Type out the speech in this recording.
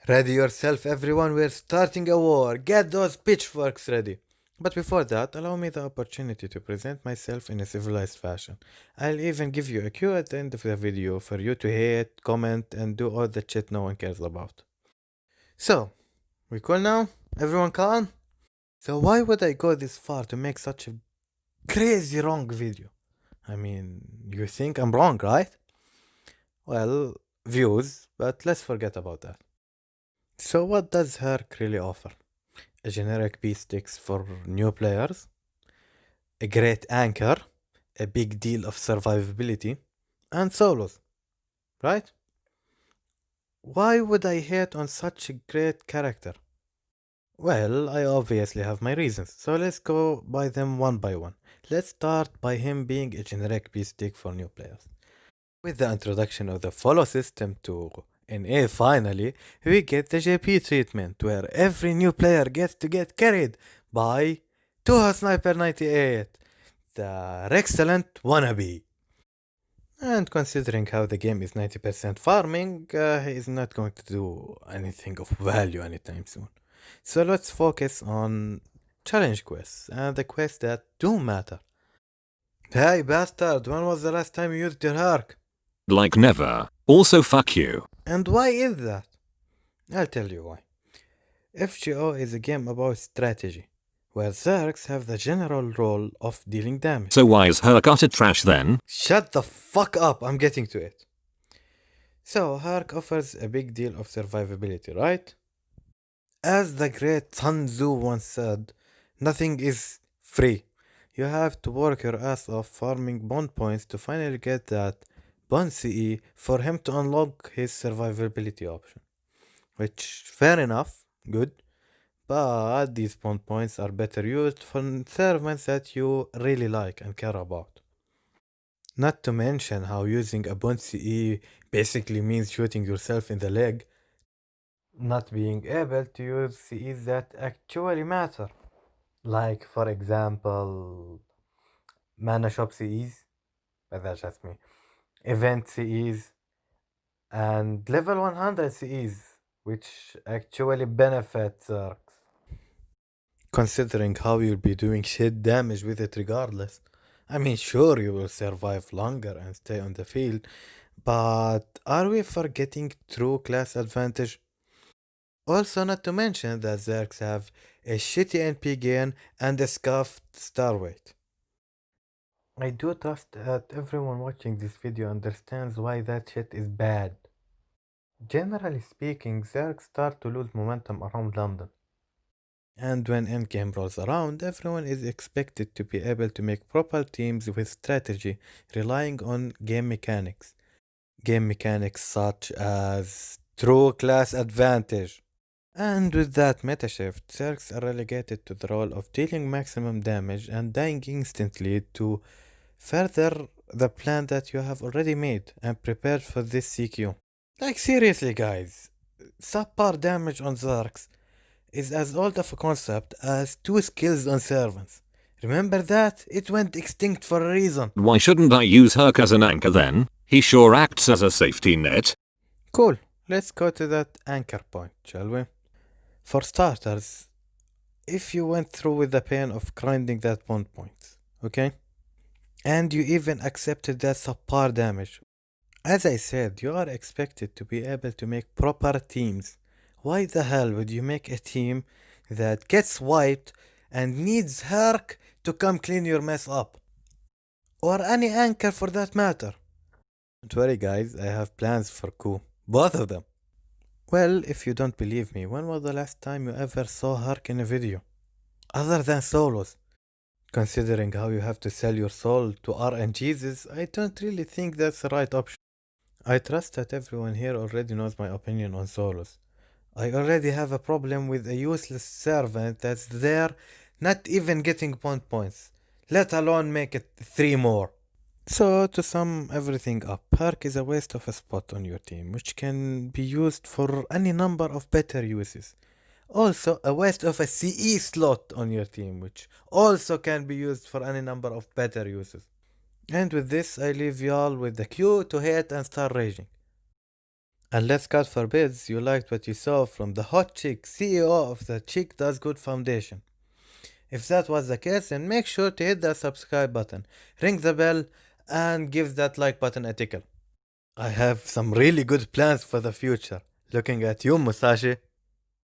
Ready yourself, everyone, we're starting a war. Get those pitchforks ready. But before that, allow me the opportunity to present myself in a civilized fashion. I'll even give you a cue at the end of the video for you to hate, comment, and do all the shit no one cares about. So, we cool now? Everyone calm? So why would I go this far to make such a crazy wrong video? I mean, you think I'm wrong, right? Well, views, but let's forget about that. So what does HERC really offer? A generic B-sticks for new players, a great anchor, a big deal of survivability, and solos, right? Why would I hate on such a great character? Well, I obviously have my reasons, so let's go by them one by one. Let's start by him being a generic B-stick for new players. With the introduction of the follow system to NA finally, we get the JP treatment where every new player gets to get carried by Tuha Sniper 98, the excellent wannabe. And considering how the game is 90% farming, he is not going to do anything of value anytime soon. So let's focus on challenge quests and the quests that do matter. Hey bastard, when was the last time you used your HERC? Like never. Also fuck you. And why is that? I'll tell you why. FGO is a game about strategy, where Zergs have the general role of dealing damage. So why is HERC utter trash then? Shut the fuck up, I'm getting to it. So, HERC offers a big deal of survivability, right? As the great Sun Tzu once said, nothing is free. You have to work your ass off farming bond points to finally get that bond CE for him to unlock his survivability option. Which, fair enough, good. But these bond points are better used for servants that you really like and care about. Not to mention how using a bond CE basically means shooting yourself in the leg. Not being able to use CEs that actually matter. Like, for example, mana shop CEs, but that's just me. Event CEs, and level 100 CEs, which actually benefit Zergs. Considering how you'll be doing shit damage with it regardless. I mean, sure, you will survive longer and stay on the field, but are we forgetting true class advantage? Also, not to mention that Zergs have a shitty NP gain and a scuffed star weight. I do trust that everyone watching this video understands why that shit is bad. Generally speaking, Zergs start to lose momentum around London. And when endgame rolls around, everyone is expected to be able to make proper teams with strategy, relying on game mechanics. Game mechanics such as true class advantage. And with that meta shift, Zergs are relegated to the role of dealing maximum damage and dying instantly to further the plan that you have already made and prepared for this CQ. Like seriously guys, subpar damage on Zergs is as old of a concept as two skills on servants. Remember that? It went extinct for a reason. Why shouldn't I use HERC as an anchor then? He sure acts as a safety net. Cool, let's go to that anchor point, shall we? For starters, if you went through with the pain of grinding that bond points, okay? And you even accepted that subpar damage. As I said, you are expected to be able to make proper teams. Why the hell would you make a team that gets wiped and needs HERC to come clean your mess up? Or any anchor for that matter? Don't worry guys, I have plans for Ku. Both of them. Well, if you don't believe me, when was the last time you ever saw HERC in a video? Other than solos. Considering how you have to sell your soul to RNGs, I don't really think that's the right option. I trust that everyone here already knows my opinion on solos. I already have a problem with a useless servant that's there not even getting bond points, let alone make it 3 more. So to sum everything up, Park is a waste of a spot on your team, which can be used for any number of better uses. Also, a waste of a CE slot on your team, which also can be used for any number of better uses. And with this, I leave y'all with the cue to hate and start raging. Unless God forbids you liked what you saw from the hot chick CEO of the Chick Does Good Foundation. If that was the case, then make sure to hit that subscribe button, ring the bell, and give that like button a tickle. I have some really good plans for the future. Looking at you, Musashi.